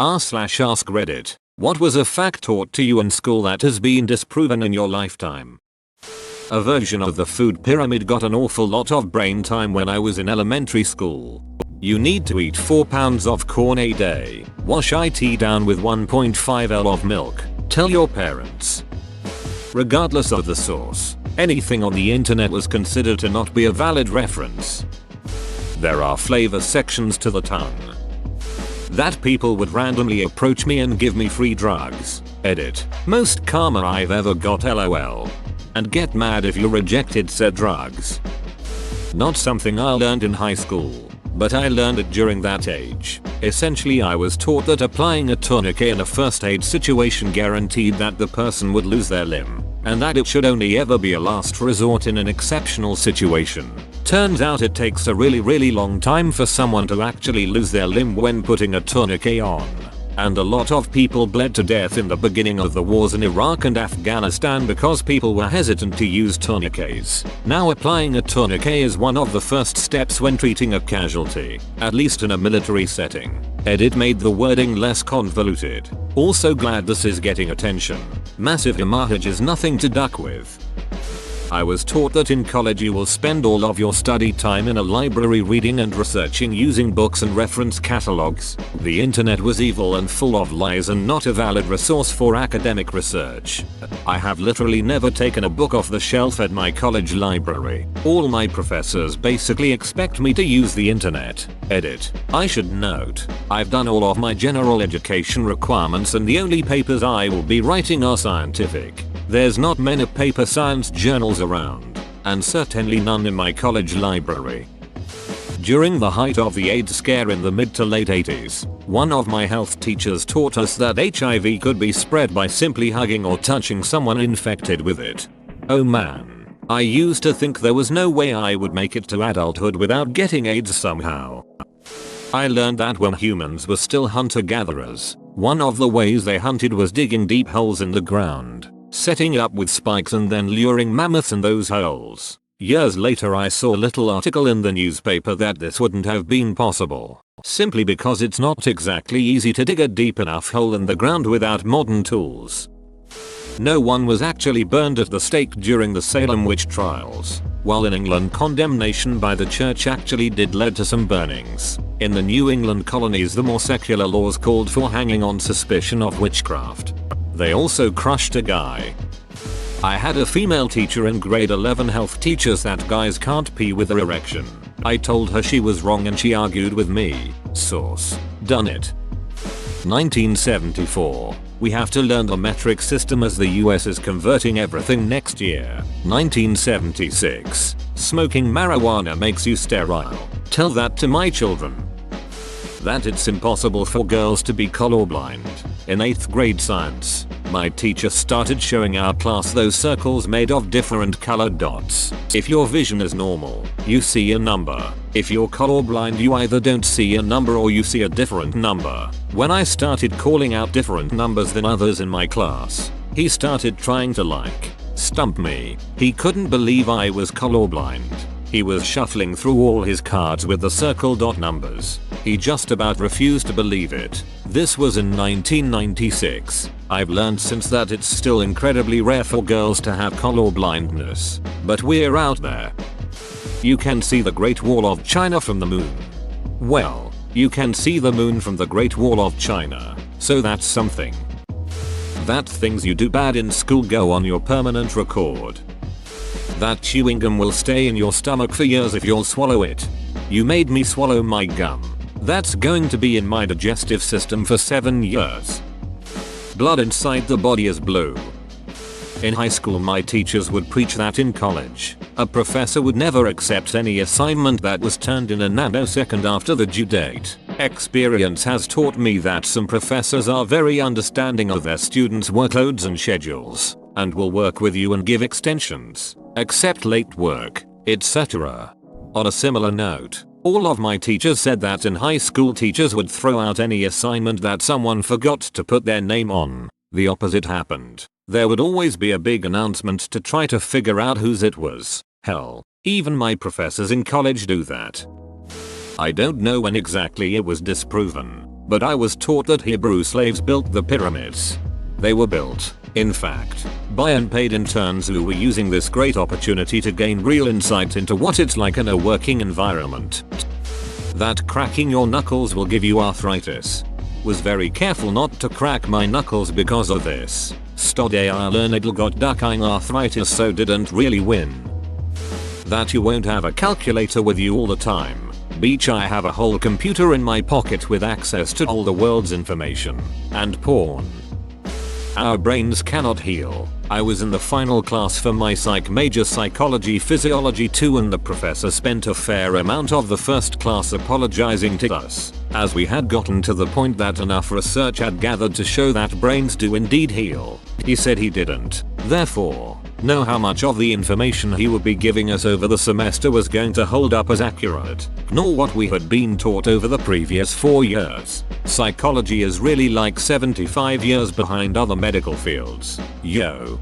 r/AskReddit. What was a fact taught to you in school that has been disproven in your lifetime? A version of the food pyramid got an awful lot of brain time when I was in elementary school. You need to eat 4 pounds of corn a day, wash it down with 1.5 L of milk, tell your parents. Regardless of the source, anything on the internet was considered to not be a valid reference. There are flavor sections to the tongue. That people would randomly approach me and give me free drugs. Edit. Most karma I've ever got, lol. And get mad if you rejected said drugs. Not something I learned in high school, but I learned it during that age. Essentially, I was taught that applying a tourniquet in a first aid situation guaranteed that the person would lose their limb, and that it should only ever be a last resort in an exceptional situation. Turns out it takes a really long time for someone to actually lose their limb when putting a tourniquet on. And a lot of people bled to death in the beginning of the wars in Iraq and Afghanistan because people were hesitant to use tourniquets. Now applying a tourniquet is one of the first steps when treating a casualty, at least in a military setting. Edit made the wording less convoluted. Also glad this is getting attention. Massive image is nothing to duck with. I was taught that in college you will spend all of your study time in a library reading and researching using books and reference catalogs. The internet was evil and full of lies and not a valid resource for academic research. I have literally never taken a book off the shelf at my college library. All my professors basically expect me to use the internet. Edit. I should note, I've done all of my general education requirements and the only papers I will be writing are scientific. There's not many paper science journals around, and certainly none in my college library. During the height of the AIDS scare in the mid to late 80s, one of my health teachers taught us that HIV could be spread by simply hugging or touching someone infected with it. Oh man, I used to think there was no way I would make it to adulthood without getting AIDS somehow. I learned that when humans were still hunter-gatherers, one of the ways they hunted was digging deep holes in the ground, setting up with spikes and then luring mammoths in those holes. Years later I saw a little article in the newspaper that this wouldn't have been possible, simply because it's not exactly easy to dig a deep enough hole in the ground without modern tools. No one was actually burned at the stake during the Salem witch trials, while in England condemnation by the church actually did lead to some burnings. In the New England colonies the more secular laws called for hanging on suspicion of witchcraft. They also crushed a guy. I had a female teacher in grade 11 health teachers that guys can't pee with their erection. I told her she was wrong and she argued with me. Source. Done it. 1974. We have to learn the metric system as the US is converting everything next year. 1976. Smoking marijuana makes you sterile. Tell that to my children. That it's impossible for girls to be colorblind. In 8th grade science, my teacher started showing our class those circles made of different colored dots. If your vision is normal, you see a number. If you're colorblind, you either don't see a number or you see a different number. When I started calling out different numbers than others in my class, he started trying to stump me. He couldn't believe I was colorblind. He was shuffling through all his cards with the circle dot numbers. He just about refused to believe it. This was in 1996. I've learned since that it's still incredibly rare for girls to have color blindness. But we're out there. You can see the Great Wall of China from the moon. Well, you can see the moon from the Great Wall of China, so that's something. That things you do bad in school go on your permanent record. That chewing gum will stay in your stomach for years if you'll swallow it. You made me swallow my gum. That's going to be in my digestive system for 7 years. Blood inside the body is blue. In high school my teachers would preach that in college, a professor would never accept any assignment that was turned in a nanosecond after the due date. Experience has taught me that some professors are very understanding of their students' workloads and schedules, and will work with you and give extensions, accept late work, etc. On a similar note, all of my teachers said that in high school teachers would throw out any assignment that someone forgot to put their name on. The opposite happened. There would always be a big announcement to try to figure out whose it was. Hell, even my professors in college do that. I don't know when exactly it was disproven, but I was taught that Hebrew slaves built the pyramids. They were built, in fact, by unpaid interns who were using this great opportunity to gain real insight into what it's like in a working environment. That cracking your knuckles will give you arthritis. Was very careful not to crack my knuckles because of this. Today I learned got ducking arthritis, so didn't really win. That you won't have a calculator with you all the time. Beach, I have a whole computer in my pocket with access to all the world's information. And porn. Our brains cannot heal. I was in the final class for my psych major, Psychology Physiology 2, and the professor spent a fair amount of the first class apologizing to us, as we had gotten to the point that enough research had gathered to show that brains do indeed heal. He said he didn't, therefore, know how much of the information he would be giving us over the semester was going to hold up as accurate, nor what we had been taught over the previous 4 years. Psychology is really like 75 years behind other medical fields. Yo.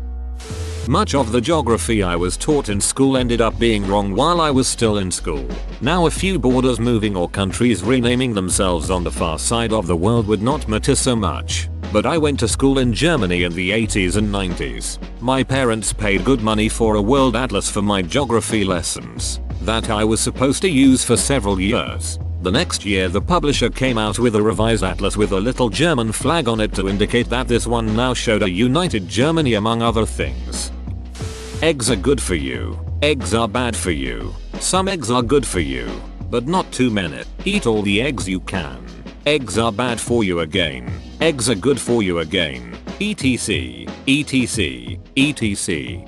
Much of the geography I was taught in school ended up being wrong while I was still in school. Now a few borders moving or countries renaming themselves on the far side of the world would not matter so much. But I went to school in Germany in the 80s and 90s. My parents paid good money for a world atlas for my geography lessons that I was supposed to use for several years. The next year the publisher came out with a revised atlas with a little German flag on it to indicate that this one now showed a united Germany among other things. Eggs are good for you. Eggs are bad for you. Some eggs are good for you, but not too many. Eat all the eggs you can. Eggs are bad for you again. Eggs are good for you again. etc. etc. etc.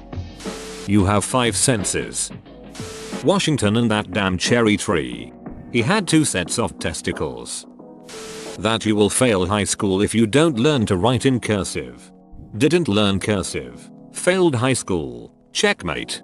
You have 5 senses. Washington and that damn cherry tree. He had 2 sets of testicles. That you will fail high school if you don't learn to write in cursive. Didn't learn cursive. Failed high school. Checkmate.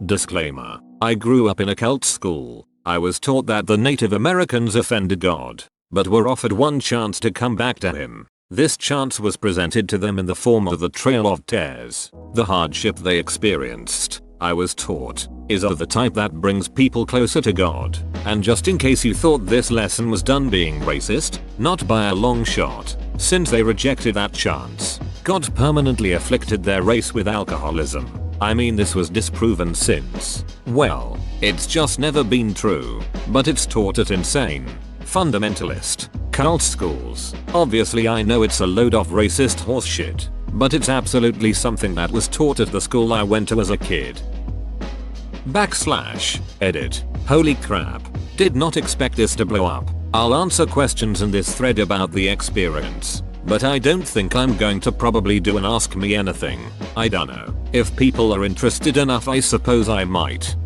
Disclaimer. I grew up in a cult school. I was taught that the Native Americans offended God, but were offered one chance to come back to him. This chance was presented to them in the form of the Trail of Tears. The hardship they experienced, I was taught, is of the type that brings people closer to God. And just in case you thought this lesson was done being racist, not by a long shot, since they rejected that chance, God permanently afflicted their race with alcoholism. I mean, this was disproven since, well, it's just never been true, but it's taught at insane, fundamentalist, cult schools. Obviously I know it's a load of racist horseshit, but it's absolutely something that was taught at the school I went to as a kid. /edit. Holy crap. Did not expect this to blow up. I'll answer questions in this thread about the experience, but I don't think I'm going to probably do an Ask Me Anything. I dunno. If people are interested enough, I suppose I might.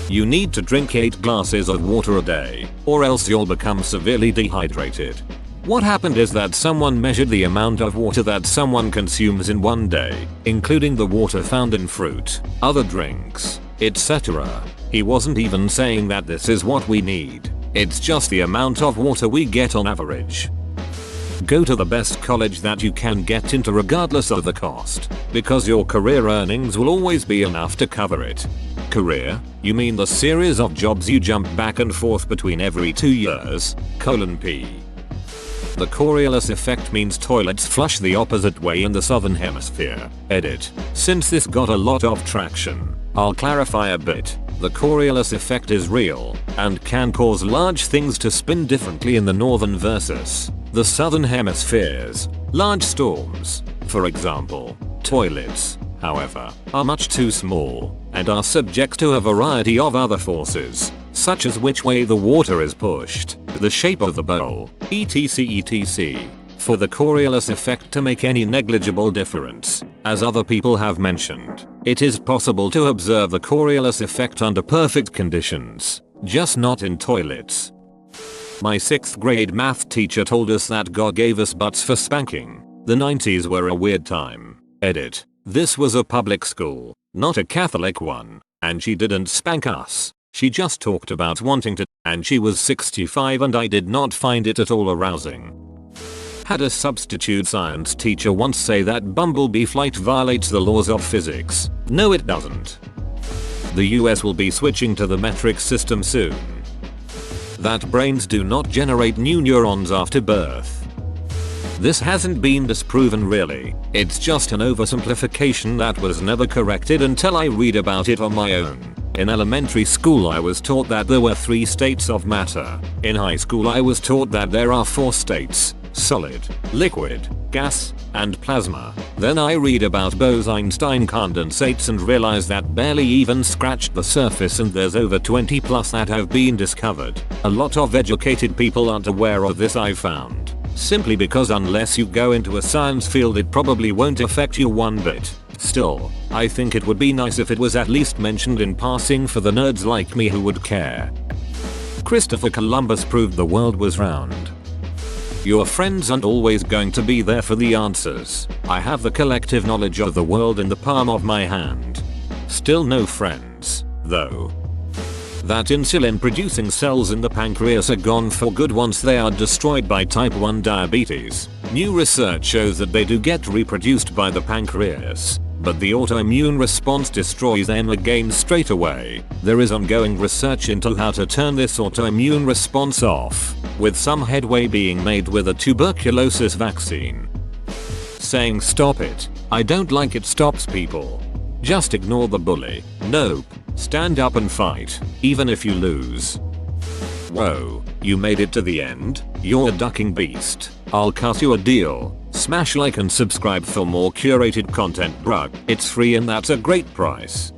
You need to drink 8 glasses of water a day, or else you'll become severely dehydrated. What happened is that someone measured the amount of water that someone consumes in one day, including the water found in fruit, other drinks, etc. He wasn't even saying that this is what we need. It's just the amount of water we get on average. Go to the best college that you can get into regardless of the cost, because your career earnings will always be enough to cover it. Career? You mean the series of jobs you jump back and forth between every 2 years? P. The Coriolis effect means toilets flush the opposite way in the southern hemisphere. Edit. Since this got a lot of traction, I'll clarify a bit. The Coriolis effect is real, and can cause large things to spin differently in the northern versus the southern hemispheres. Large storms, for example. Toilets, however, are much too small, and are subject to a variety of other forces, such as which way the water is pushed, the shape of the bowl, etc. for the Coriolis effect to make any negligible difference. As other people have mentioned, it is possible to observe the Coriolis effect under perfect conditions, just not in toilets. My 6th grade math teacher told us that God gave us butts for spanking. The 90s were a weird time. Edit. This was a public school, not a Catholic one, and she didn't spank us. She just talked about wanting to, and she was 65 and I did not find it at all arousing. Had a substitute science teacher once say that bumblebee flight violates the laws of physics. No, it doesn't. The US will be switching to the metric system soon. that brains do not generate new neurons after birth. This hasn't been disproven really, it's just an oversimplification that was never corrected until I read about it on my own. In elementary school I was taught that there were 3 states of matter. In high school I was taught that there are 4 states: solid, liquid, gas, and plasma. Then I read about Bose-Einstein condensates and realize that barely even scratched the surface, and there's over 20 plus that have been discovered. A lot of educated people aren't aware of this, I found. Simply because unless you go into a science field it probably won't affect you one bit. Still, I think it would be nice if it was at least mentioned in passing for the nerds like me who would care. Christopher Columbus proved the world was round. Your friends aren't always going to be there for the answers. I have the collective knowledge of the world in the palm of my hand. Still no friends, though. That insulin producing cells in the pancreas are gone for good once they are destroyed by type 1 diabetes. New research shows that they do get reproduced by the pancreas, but the autoimmune response destroys them again straight away. There is ongoing research into how to turn this autoimmune response off, with some headway being made with a tuberculosis vaccine. Saying stop it, I don't like it stops people. Just ignore the bully. Nope. Stand up and fight, even if you lose. Whoa, you made it to the end? You're a ducking beast. I'll cut you a deal. Smash like and subscribe for more curated content, bruh. It's free and that's a great price.